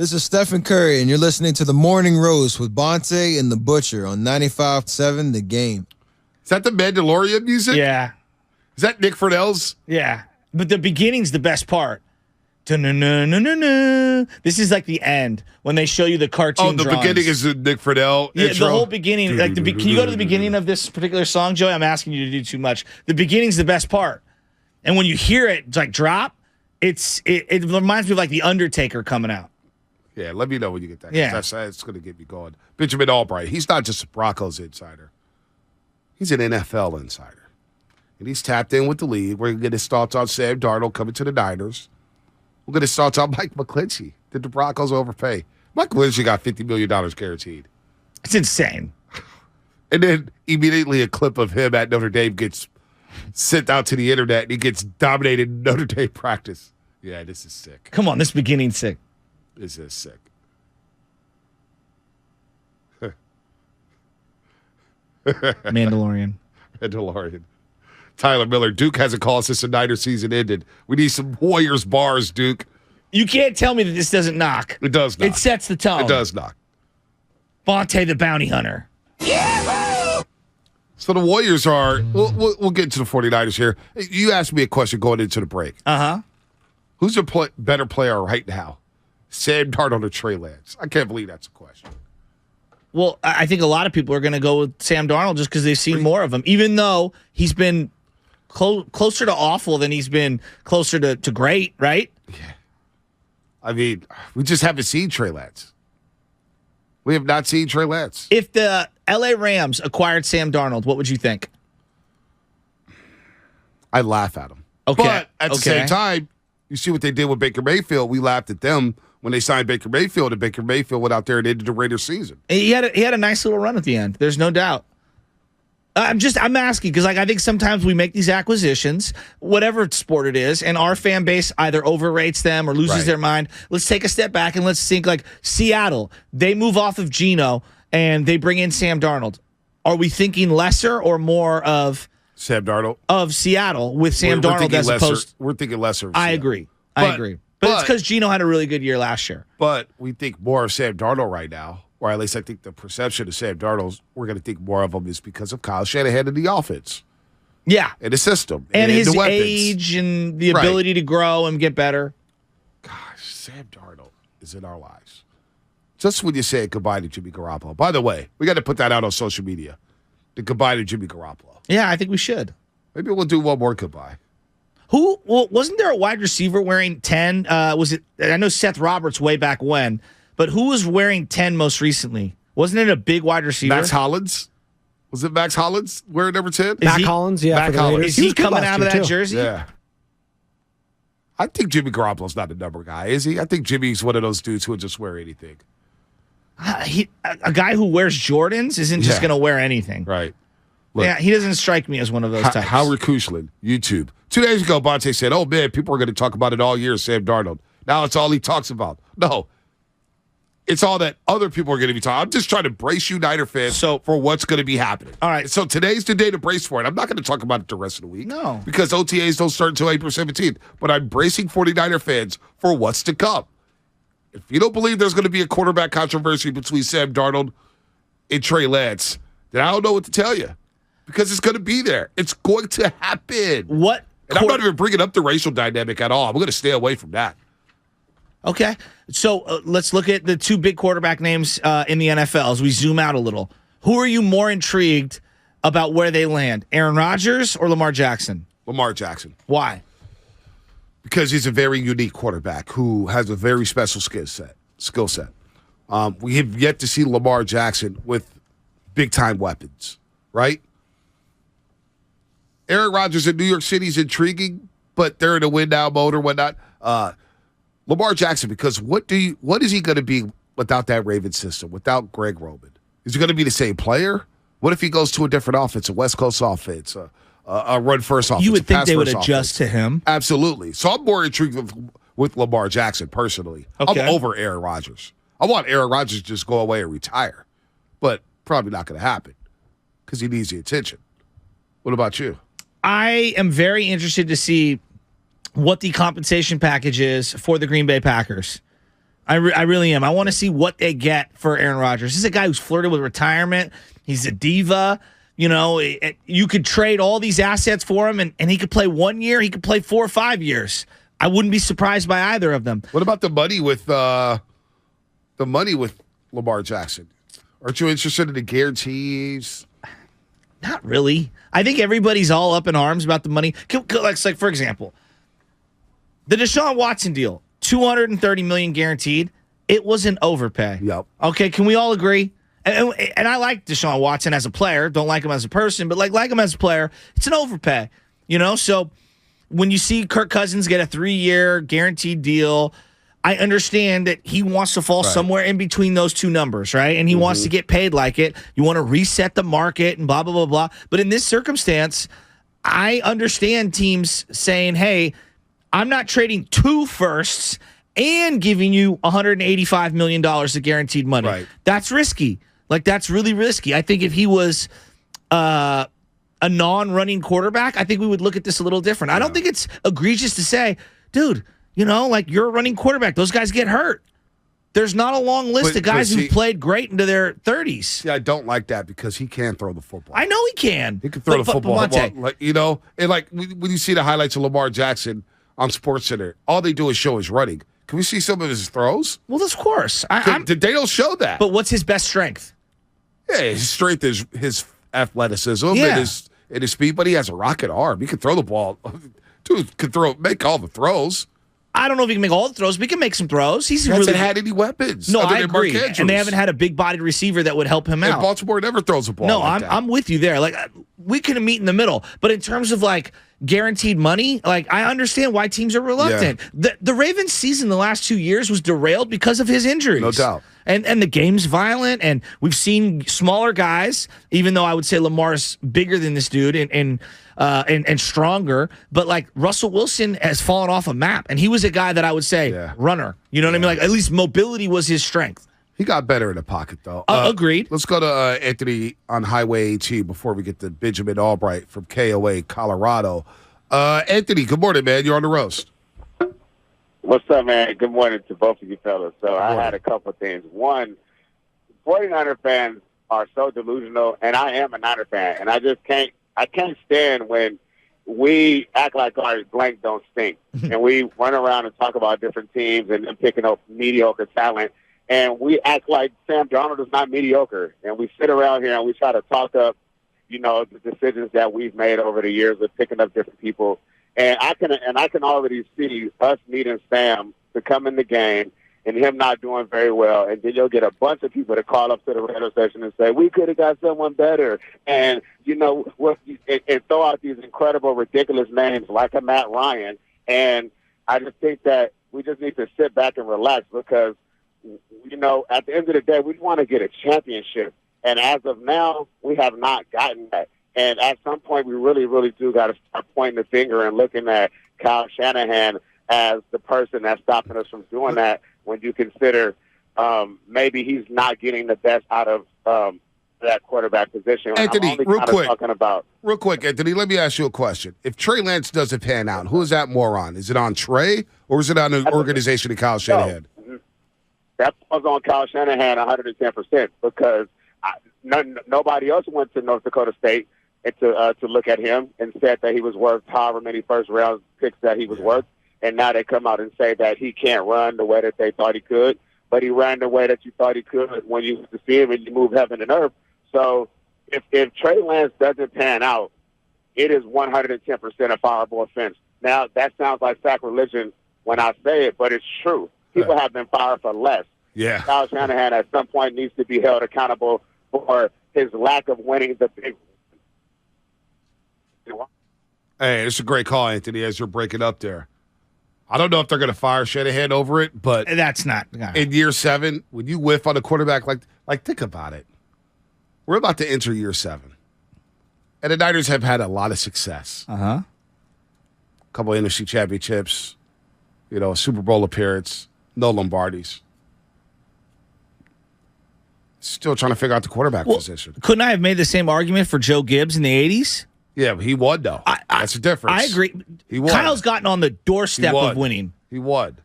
This is Stephen Curry, and you're listening to The Morning Roast with Bonte and The Butcher on 95.7 The Game. Is that the Mandalorian music? Yeah. Is that Nick Friedell's? Yeah. But the beginning's the best part. Dun-dun-dun-dun-dun-dun. This is like the end when they show you the cartoon drawings. Beginning is the Nick Friedel Yeah, intro? the whole beginning. Like can you go to the beginning of this particular song, Joey? I'm asking you to do too much. The beginning's the best part. And when you hear it like drop, it reminds me of like The Undertaker coming out. Yeah, let me know when you get that. Yeah. That's going to get me going. Benjamin Allbright, he's not just a Broncos insider. He's an NFL insider. And he's tapped in with the league. We're going to get his thoughts on Sam Darnold coming to the Niners. We'll get his thoughts on Mike McGlinchey. Did the Broncos overpay? Mike McGlinchey got $50 million guaranteed. It's insane. And then immediately a clip of him at Notre Dame gets sent out to the internet, and he gets dominated in Notre Dame practice. Yeah, this is sick. Come on, this beginning's sick. This is sick. Mandalorian. Tyler Miller. Duke hasn't called since the Niner season ended. We need some Warriors bars, Duke. You can't tell me that this doesn't knock. It does knock. It sets the tone. It does knock. Bonte the Bounty Hunter. So the Warriors are, we'll get to the 49ers here. You asked me a question going into the break. Uh-huh. Who's a better player right now? Sam Darnold or Trey Lance? I can't believe that's a question. Well, I think a lot of people are going to go with Sam Darnold just because they've seen more of him, even though he's been closer to awful than he's been closer to great, right? Yeah. I mean, we just haven't seen Trey Lance. We have not seen Trey Lance. If the L.A. Rams acquired Sam Darnold, what would you think? I'd laugh at him. Okay. But at the same time, you see what they did with Baker Mayfield. We laughed at them when they signed Baker Mayfield, and Baker Mayfield went out there and ended the Raiders season. He had a nice little run at the end. There's no doubt. I'm asking because I think sometimes we make these acquisitions, whatever sport it is, and our fan base either overrates them or loses their mind. Let's take a step back and let's think like Seattle. They move off of Geno and they bring in Sam Darnold. Are we thinking lesser or more of Sam Darnold of Seattle with Sam Darnold as opposed? We're thinking lesser. Of I agree. But it's because Geno had a really good year last year. But we think more of Sam Darnold right now. Or at least I think the perception of Sam Darnold, we're going to think more of him is because of Kyle Shanahan and the offense. Yeah. And the system. And his the weapons. age and the ability to grow and get better. Gosh, Sam Darnold is in our lives. Just when you say goodbye to Jimmy Garoppolo. By the way, we got to put that out on social media. The goodbye to Jimmy Garoppolo. Yeah, I think we should. Maybe we'll do one more goodbye. Wasn't there a wide receiver wearing 10? Was it? I know Seth Roberts way back when. But who was wearing 10 most recently? Wasn't it a big wide receiver? Max Hollins? Was it Max Hollins wearing number 10? Mac Hollins, yeah. Mac Hollins. Is he coming out of that jersey? Yeah. I think Jimmy Garoppolo's not a number guy, is he? I think Jimmy's one of those dudes who would just wear anything. A guy who wears Jordans isn't just going to wear anything. Right. Look, yeah, he doesn't strike me as one of those types. Howard Kushland, YouTube. 2 days ago, Bonte said, oh, man, people are going to talk about it all year, Sam Darnold. Now it's all he talks about. No. It's all that other people are going to be talking. I'm just trying to brace you Niner fans for what's going to be happening. All right. So today's the day to brace for it. I'm not going to talk about it the rest of the week. No. Because OTAs don't start until April 17th. But I'm bracing 49er fans for what's to come. If you don't believe there's going to be a quarterback controversy between Sam Darnold and Trey Lance, then I don't know what to tell you. Because it's going to be there. It's going to happen. What? And I'm not even bringing up the racial dynamic at all. I'm going to stay away from that. Okay, so let's look at the two big quarterback names in the NFL as we zoom out a little. Who are you more intrigued about where they land, Aaron Rodgers or Lamar Jackson? Lamar Jackson. Why? Because he's a very unique quarterback who has a very special skill set. We have yet to see Lamar Jackson with big-time weapons, right? Aaron Rodgers in New York City is intriguing, but they're in a win-now mode or whatnot. Lamar Jackson, because what is he going to be without that Ravens system, without Greg Roman? Is he going to be the same player? What if he goes to a different offense, a West Coast offense, a run-first offense? You would think they would adjust to him. Absolutely. So I'm more intrigued with Lamar Jackson personally. Okay. I'm over Aaron Rodgers. I want Aaron Rodgers to just go away and retire, but probably not going to happen because he needs the attention. What about you? I am very interested to see what the compensation package is for the Green Bay Packers. I really am. I want to see what they get for Aaron Rodgers. This is a guy who's flirted with retirement. He's a diva. You know, you could trade all these assets for him, and he could play 1 year. He could play 4 or 5 years. I wouldn't be surprised by either of them. What about the money with Lamar Jackson? Aren't you interested in the guarantees? Not really. I think everybody's all up in arms about the money. Like for example, the Deshaun Watson deal, $230 million guaranteed. It was an overpay. Yep. Okay, can we all agree? And I like Deshaun Watson as a player. Don't like him as a person, but like him as a player. It's an overpay. You know, so when you see Kirk Cousins get a 3-year guaranteed deal, I understand that he wants to fall somewhere in between those two numbers, right? And he wants to get paid like it. You want to reset the market and blah, blah, blah, blah. But in this circumstance, I understand teams saying, hey, I'm not trading 2 firsts and giving you $185 million of guaranteed money. Right. That's risky. Like, that's really risky. I think if he was a non-running quarterback, I think we would look at this a little different. I don't think it's egregious to say, dude, you know, like, you're a running quarterback. Those guys get hurt. There's not a long list of guys who've played great into their 30s. Yeah, I don't like that because he can throw the football. I know he can. He can throw the football. But Like, you know, and like when you see the highlights of Lamar Jackson on SportsCenter, all they do is show his running. Can we see some of his throws? Well, of course. They don't show that. But what's his best strength? Yeah, his strength is his athleticism and his speed, but he has a rocket arm. He can throw the ball. Dude can make all the throws. I don't know if he can make all the throws, but he can make some throws. He hasn't had any weapons. No, I agree. And they haven't had a big-bodied receiver that would help him out. Baltimore never throws a ball. No, like I'm with you there. Like, we can meet in the middle. But in terms of, like, guaranteed money, like, I understand why teams are reluctant. Yeah. The Ravens' season the last 2 years was derailed because of his injuries. No doubt. And the game's violent, and we've seen smaller guys, even though I would say Lamar's bigger than this dude and stronger. But, like, Russell Wilson has fallen off a map, and he was a guy that I would say runner. You know what I mean? Like, at least mobility was his strength. He got better in the pocket, though. Agreed. Let's go to Anthony on Highway 18 before we get to Benjamin Allbright from KOA, Colorado. Anthony, good morning, man. You're on the roast. What's up, man? Good morning to both of you fellas. So I had a couple of things. One, 49er fans are so delusional, and I am a Niner fan, and I can't stand when we act like our blank don't stink, and we run around and talk about different teams and then picking up mediocre talent, and we act like Sam Darnold is not mediocre, and we sit around here and we try to talk up, you know, the decisions that we've made over the years of picking up different people. And I can already see us needing Sam to come in the game and him not doing very well. And then you'll get a bunch of people to call up to the radio station and say, we could have got someone better. And, you know, and throw out these incredible, ridiculous names like a Matt Ryan. And I just think that we just need to sit back and relax because, you know, at the end of the day, we want to get a championship. And as of now, we have not gotten that. And at some point, we really, really do got to start pointing the finger and looking at Kyle Shanahan as the person that's stopping us from doing that when you consider maybe he's not getting the best out of that quarterback position. Anthony, real quick, Anthony, let me ask you a question. If Trey Lance doesn't pan out, who is that more on? Is it on Trey or is it on the organization of Kyle Shanahan? That falls on Kyle Shanahan 110% because nobody else went to North Dakota State and to look at him and said that he was worth however many first-round picks that he was worth. And now they come out and say that he can't run the way that they thought he could, but he ran the way that you thought he could when you used to see him and you move heaven and earth. So if Trey Lance doesn't pan out, it is 110% a fireable offense. Now, that sounds like sacrilegion when I say it, but it's true. People have been fired for less. Yeah. Kyle Shanahan at some point needs to be held accountable for his lack of winning the big. Hey, it's a great call, Anthony, as you're breaking up there. I don't know if they're going to fire Shanahan over it, but that's not in year 7, when you whiff on a quarterback, like think about it. We're about to enter year 7. And the Niners have had a lot of success. Uh-huh. A couple of NFC championships, you know, a Super Bowl appearance, no Lombardis. Still trying to figure out the quarterback position. Couldn't I have made the same argument for Joe Gibbs in the 80s? Yeah, but he won, though. That's the difference. I agree. He won. Kyle's gotten on the doorstep of winning. He won.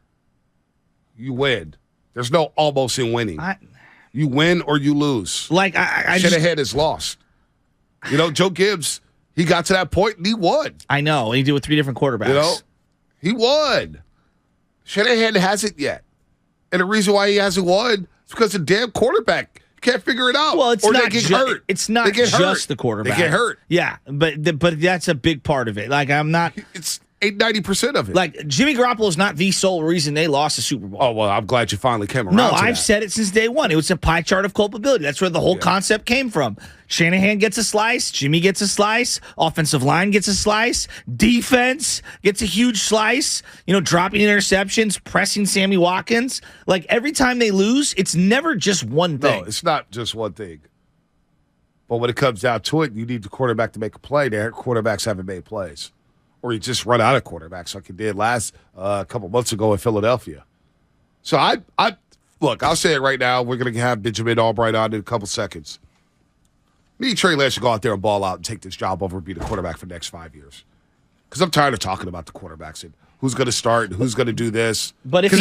You win. There's no almost in winning. You win or you lose. Like I Shanahan is lost. You know, Joe Gibbs, he got to that point and he won. I know. And he did with 3 different quarterbacks. You know, he won. Shanahan hasn't yet. And the reason why he hasn't won is because the damn quarterback can't figure it out. Well, it's or not they get hurt. It's not just the quarterback. They get hurt. Yeah, but that's a big part of it. Like I'm not. It's 90% of it. Like Jimmy Garoppolo is not the sole reason they lost the Super Bowl. Oh well, I'm glad you finally came around. No, to I've that. said it since day one. It was a pie chart of culpability. That's where the whole concept came from. Shanahan gets a slice. Jimmy gets a slice. Offensive line gets a slice. Defense gets a huge slice. You know, dropping interceptions, pressing Sammy Watkins. Like every time they lose, it's never just one thing. No, it's not just one thing. But when it comes down to it, you need the quarterback to make a play. Their quarterbacks haven't made plays. Or you just run out of quarterbacks like you did last a couple months ago in Philadelphia. So I look, I'll say it right now. We're going to have Benjamin Allbright on in a couple seconds. Me and Trey should go out there and ball out and take this job over and be the quarterback for the next 5 years. Because I'm tired of talking about the quarterbacks and who's going to start and who's going to do this. But if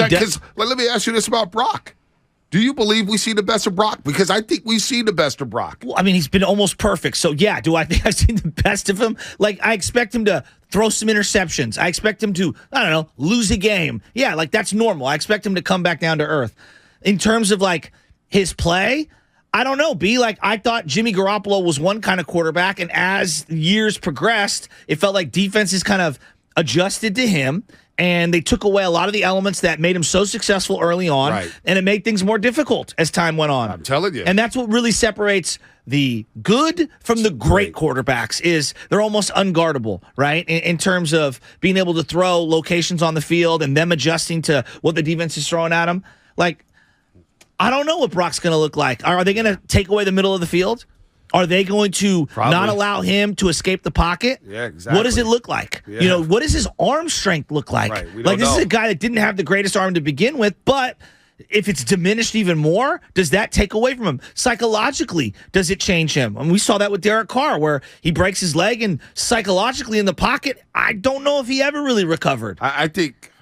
let me ask you this about Brock. Do you believe we see the best of Brock? Because I think we see the best of Brock. Well, I mean, he's been almost perfect. So, yeah, do I think I've seen the best of him? Like, I expect him to throw some interceptions. I expect him to, I don't know, lose a game. Yeah, like, that's normal. I expect him to come back down to earth. In terms of, like, his play, I don't know, B. Like, I thought Jimmy Garoppolo was one kind of quarterback, and as years progressed, it felt like defenses kind of adjusted to him. And they took away a lot of the elements that made him so successful early on, and it made things more difficult as time went on. I'm telling you. And that's what really separates the good from the great quarterbacks is they're almost unguardable, right? In terms of being able to throw locations on the field and them adjusting to what the defense is throwing at them. Like, I don't know what Brock's going to look like. Are they going to take away the middle of the field? Are they going to not allow him to escape the pocket? Yeah, exactly. What does it look like? Yeah. You know, what does his arm strength look like? Right. Like, this is a guy that didn't have the greatest arm to begin with, but if it's diminished even more, does that take away from him? Psychologically, does it change him? And we saw that with Derek Carr, where he breaks his leg, and psychologically in the pocket, I don't know if he ever really recovered. I think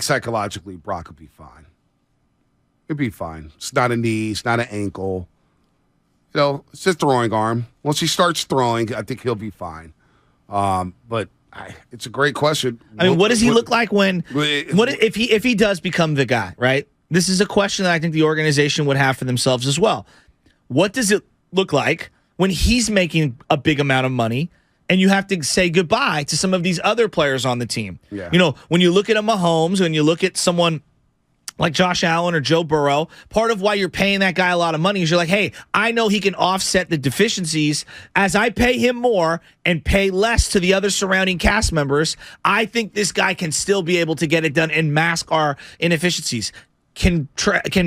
psychologically Brock will be fine. He'll be fine. It's not a knee. It's not an ankle. You know, it's his throwing arm. Once he starts throwing, I think he'll be fine. But it's a great question. I mean, what does he look like when if he does become the guy, right? This is a question that I think the organization would have for themselves as well. What does it look like when he's making a big amount of money and you have to say goodbye to some of these other players on the team? Yeah. You know, when you look at a Mahomes, when you look at someone like Josh Allen or Joe Burrow, part of why you're paying that guy a lot of money is you're like, hey, I know he can offset the deficiencies. As I pay him more and pay less to the other surrounding cast members, I think this guy can still be able to get it done and mask our inefficiencies. Can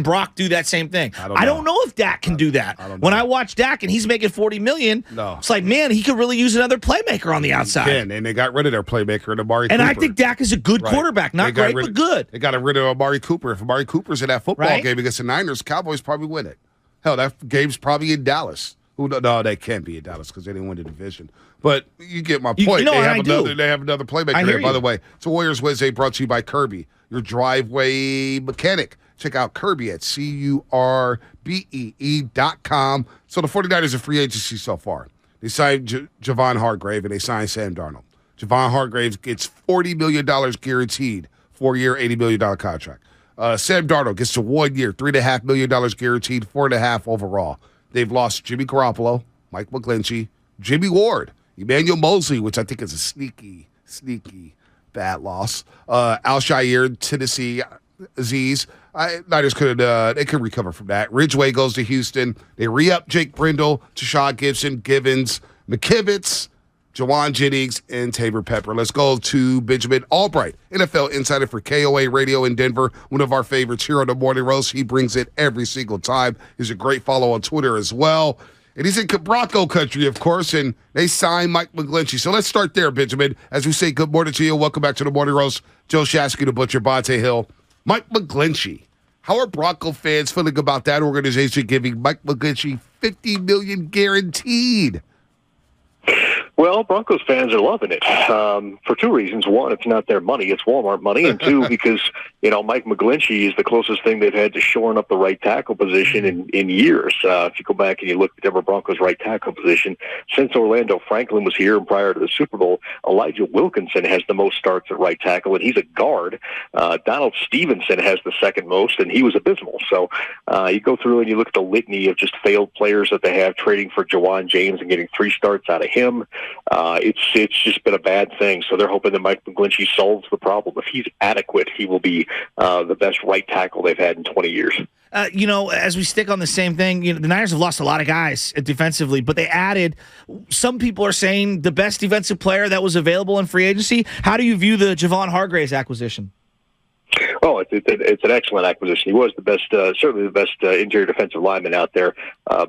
Brock do that same thing? I don't know if Dak can do that. When I watch Dak and he's making $40 million, it's like, man, he could really use another playmaker on the outside. And they got rid of their playmaker in Amari Cooper. And I think Dak is a good quarterback. Not great, but good. They got rid of Amari Cooper. If Amari Cooper's in that football game against the Niners, Cowboys probably win it. Hell, that game's probably in Dallas. No, they can't be in Dallas because they didn't win the division. But you get my point. They have another playmaker there. By the way, it's a Warriors Wednesday brought to you by Kirby, your driveway mechanic. Check out Kirby at CURBEE.com. So the 49ers are free agency so far. They signed Javon Hargrave and they signed Sam Darnold. Javon Hargrave gets $40 million guaranteed, 4-year, $80 million contract. Sam Darnold gets to 1 year, $3.5 million guaranteed, $4.5 overall. They've lost Jimmy Garoppolo, Mike McGlinchey, Jimmy Ward, Emmanuel Mosley, which I think is a sneaky bad loss. Al-Shire, Tennessee, Aziz. Niners could recover from that. Ridgeway goes to Houston. They re-up Jake Brindle, Tashawn Gibson, Givens, McKivitz, Jawan Jennings, and Tabor Pepper. Let's go to Benjamin Allbright, NFL insider for KOA Radio in Denver, one of our favorites here on the Morning Roast. He brings it every single time. He's a great follow on Twitter as well. And he's in Bronco country, of course, and they signed Mike McGlinchey. So let's start there, Benjamin. As we say good morning to you, welcome back to the Morning Roast. Joe Shasky, the Butcher, Bonte Hill. Mike McGlinchey. How are Bronco fans feeling about that organization giving Mike McGlinchey $50 million guaranteed? Well, Broncos fans are loving it for two reasons. One, it's not their money; it's Walmart money, and two, because Mike McGlinchey is the closest thing they've had to shoring up the right tackle position in years. If you go back and you look at the Denver Broncos' right tackle position since Orlando Franklin was here and prior to the Super Bowl, Elijah Wilkinson has the most starts at right tackle, and he's a guard. Donald Stevenson has the second most, and he was abysmal. So you go through and you look at the litany of just failed players that they have, trading for Jawan James and getting 3 starts out of him. It's just been a bad thing. So they're hoping that Mike McGlinchey solves the problem. If he's adequate, he will be the best right tackle they've had in 20 years. As we stick on the same thing, the Niners have lost a lot of guys defensively, but they added, some people are saying, the best defensive player that was available in free agency. How do you view the Javon Hargraves acquisition? Oh, it's an excellent acquisition. He was the best, certainly the best interior defensive lineman out there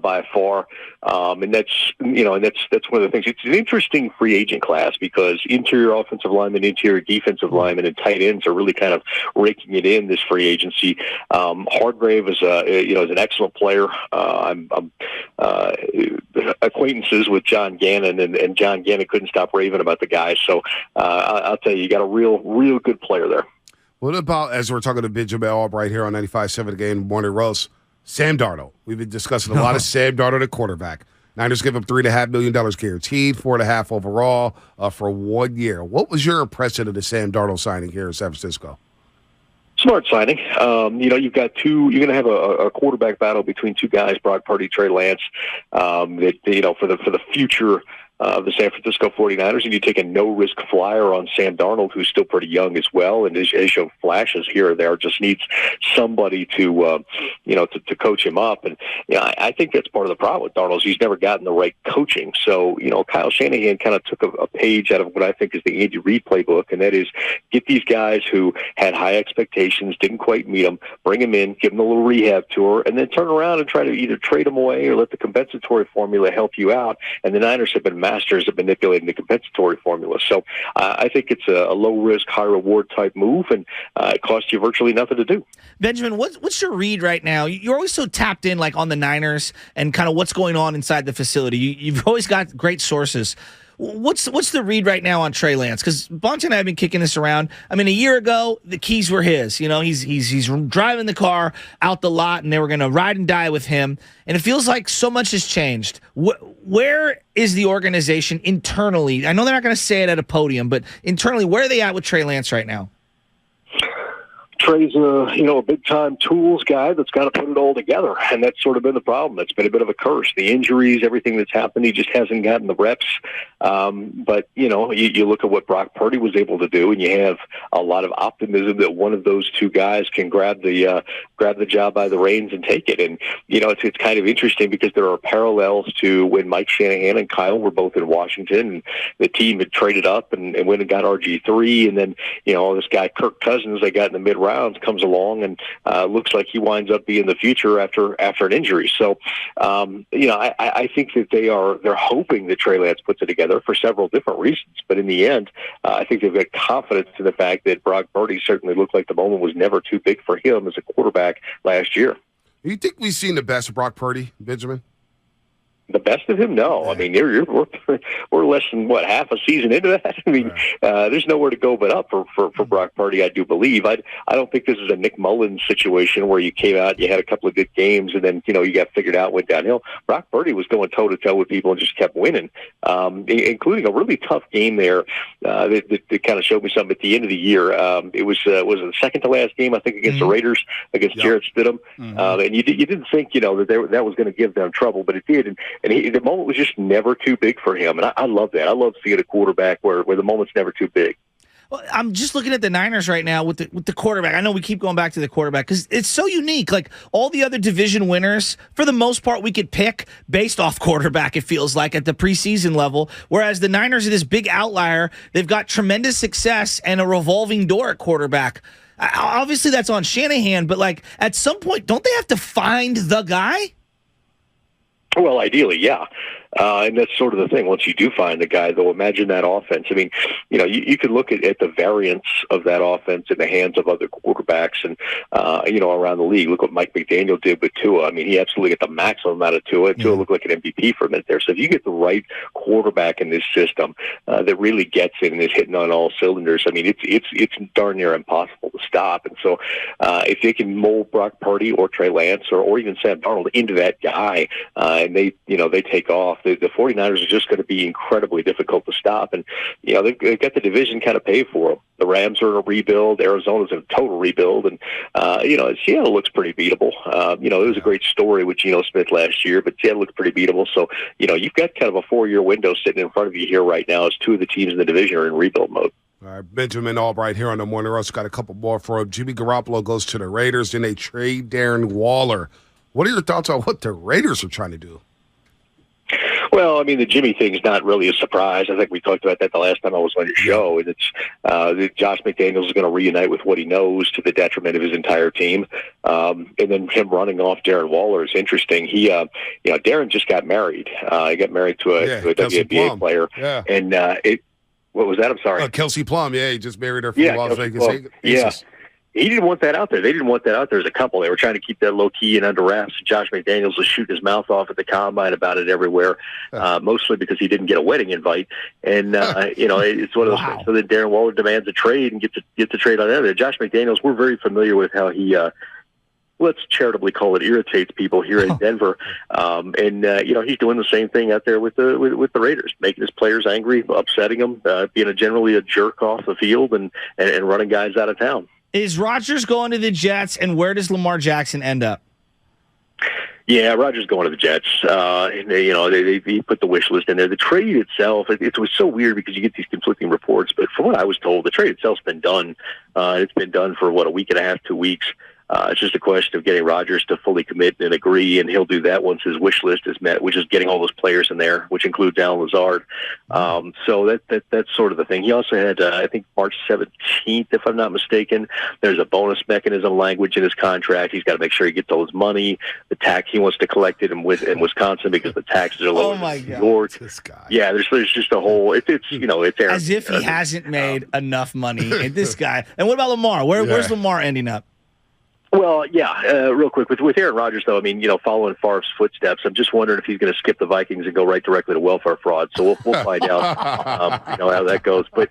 by far, and that's one of the things. It's an interesting free agent class because interior offensive linemen, interior defensive linemen, and tight ends are really kind of raking it in this free agency. Hargrave is an excellent player. I'm acquaintances with John Gannon, and John Gannon couldn't stop raving about the guy. So I'll tell you got a real good player there. What about, as we're talking to Benjamin Allbright here on 95.7 The Game, Morning Roast, Sam Darnold? We've been discussing a lot of Sam Darnold at quarterback. Niners give him $3.5 million guaranteed, $4.5 overall for 1 year. What was your impression of the Sam Darnold signing here in San Francisco? Smart signing. You've got you're going to have a quarterback battle between two guys, Brock Purdy, Trey Lance, that, for the future of the San Francisco 49ers, and you take a no-risk flyer on Sam Darnold, who's still pretty young as well, and has shown flashes here or there, just needs somebody to coach him up. And I think that's part of the problem with Darnold. He's never gotten the right coaching. So, Kyle Shanahan kind of took a page out of what I think is the Andy Reid playbook, and that is get these guys who had high expectations, didn't quite meet them, bring them in, give them a little rehab tour, and then turn around and try to either trade them away or let the compensatory formula help you out. And the Niners have been masters of manipulating the compensatory formula. So I think it's a low-risk, high-reward type move, and it costs you virtually nothing to do. Benjamin, what's your read right now? You're always so tapped in on the Niners and kind of what's going on inside the facility. You've always got great sources. What's the read right now on Trey Lance? Because Bonta and I have been kicking this around. I mean, a year ago, the keys were his. He's driving the car out the lot, and they were going to ride and die with him. And it feels like so much has changed. Where is the organization internally? I know they're not going to say it at a podium, but internally, where are they at with Trey Lance right now? Trey's a big-time tools guy that's got to put it all together, and that's sort of been the problem. It's been a bit of a curse. The injuries, everything that's happened, he just hasn't gotten the reps. But, you look at what Brock Purdy was able to do, and you have a lot of optimism that one of those two guys can grab the job by the reins and take it. And, it's kind of interesting because there are parallels to when Mike Shanahan and Kyle were both in Washington, and the team had traded up and went and got RG3, and then, this guy Kirk Cousins they got in the mid-rounds comes along and looks like he winds up being the future after an injury. So, I think that they're hoping that Trey Lance puts it together for several different reasons. But in the end, I think they've got confidence in the fact that Brock Purdy certainly looked like the moment was never too big for him as a quarterback last year. Do you think we've seen the best of Brock Purdy, Benjamin? The best of him? No. I mean, we're less than, half a season into that? I mean, there's nowhere to go but up for Brock Purdy, I do believe. I don't think this is a Nick Mullins situation where you came out, you had a couple of good games, and then, you got figured out, went downhill. Brock Purdy was going toe-to-toe with people and just kept winning, including a really tough game there that kind of showed me something at the end of the year. It was the second to last game, I think, against the Raiders, against Jarrett Stidham. And you didn't think, that was going to give them trouble, but it did. And the moment was just never too big for him. And I love that. I love seeing a quarterback where the moment's never too big. Well, I'm just looking at the Niners right now with the quarterback. I know we keep going back to the quarterback because it's so unique. Like all the other division winners, for the most part, we could pick based off quarterback, it feels like, at the preseason level. Whereas the Niners are this big outlier. They've got tremendous success and a revolving door at quarterback. Obviously, that's on Shanahan, but at some point, don't they have to find the guy? Well, ideally, yeah. And that's sort of the thing. Once you do find a guy, though, imagine that offense. I mean, you could look at the variance of that offense in the hands of other quarterbacks and, around the league. Look what Mike McDaniel did with Tua. I mean, he absolutely got the maximum out of Tua. Tua looked like an MVP for a minute there. So if you get the right quarterback in this system that really gets it and is hitting on all cylinders, I mean, it's darn near impossible to stop. And so if they can mold Brock Purdy or Trey Lance or even Sam Darnold into that guy, and they take off, the 49ers are just going to be incredibly difficult to stop. And, they've got the division kind of paid for them. The Rams are in a rebuild. Arizona's in a total rebuild. And, Seattle looks pretty beatable. It was a great story with Geno Smith last year, but Seattle looks pretty beatable. So, you've got kind of a 4-year window sitting in front of you here right now as two of the teams in the division are in rebuild mode. All right, Benjamin Allbright here on the Morning Roast. Got a couple more for him. Jimmy Garoppolo goes to the Raiders, and they trade Darren Waller. What are your thoughts on what the Raiders are trying to do? Well, I mean, the Jimmy thing's not really a surprise. I think we talked about that the last time I was on your show, and it's Josh McDaniels is going to reunite with what he knows to the detriment of his entire team. And then him running off Darren Waller is interesting. He, Darren just got married. He got married to a WNBA player, and what was that? I'm sorry. Kelsey Plum. Yeah, he just married her from Las Vegas. Yeah. He didn't want that out there. They didn't want that out there as a couple. They were trying to keep that low key and under wraps. Josh McDaniels was shooting his mouth off at the combine about it everywhere, mostly because he didn't get a wedding invite. And it's one of those things. So then Darren Waller demands a trade and gets a trade on that. Josh McDaniels, we're very familiar with how he. Let's charitably call it irritates people here in Denver, he's doing the same thing out there with the Raiders, making his players angry, upsetting them, being generally a jerk off the field, and running guys out of town. Is Rodgers going to the Jets, and where does Lamar Jackson end up? Yeah, Rodgers going to the Jets. They put the wish list in there. The trade itself, it was so weird because you get these conflicting reports. But from what I was told, the trade itself's been done. It's been done for, a week and a half, 2 weeks. It's just a question of getting Rodgers to fully commit and agree, and he'll do that once his wish list is met, which is getting all those players in there, which includes Alan Lazard. So that's sort of the thing. He also had, I think, March 17th, if I'm not mistaken. There's a bonus mechanism language in his contract. He's got to make sure he gets all his money. The tax, he wants to collect it in Wisconsin because the taxes are lower in New York. This guy. Yeah, there's just a whole. It's Aaron, as if he hasn't made enough money. And this guy. And what about Lamar? Where's Lamar ending up? Well, real quick with Aaron Rodgers, though. I mean, following Favre's footsteps, I'm just wondering if he's going to skip the Vikings and go right directly to welfare fraud. So we'll find out, how that goes. But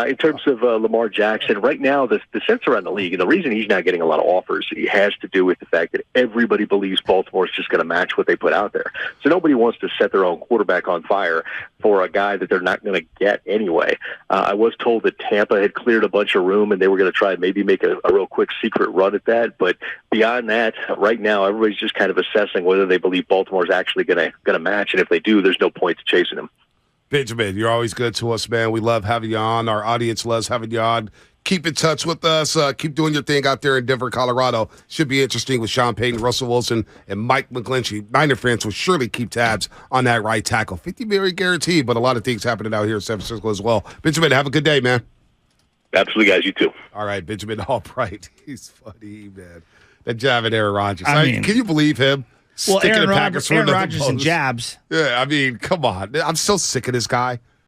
in terms of Lamar Jackson, right now the sense around the league, and the reason he's not getting a lot of offers, he has to do with the fact that everybody believes Baltimore's just going to match what they put out there. So nobody wants to set their own quarterback on fire for a guy that they're not going to get anyway. I was told that Tampa had cleared a bunch of room and they were going to try and maybe make a real quick secret run at that. But beyond that, right now, everybody's just kind of assessing whether they believe Baltimore's actually going to match. And if they do, there's no point to chasing them. Benjamin, you're always good to us, man. We love having you on. Our audience loves having you on. Keep in touch with us. Keep doing your thing out there in Denver, Colorado. Should be interesting with Sean Payton, Russell Wilson, and Mike McGlinchey. Niner fans will surely keep tabs on that right tackle. 50 million guaranteed, but a lot of things happening out here in San Francisco as well. Benjamin, have a good day, man. Absolutely, guys. You too. All right, Benjamin Allbright. He's funny, man. That jab at Aaron Rodgers. Can you believe him? Well, Aaron Rodgers and jabs. Yeah, I mean, come on. I'm so sick of this guy.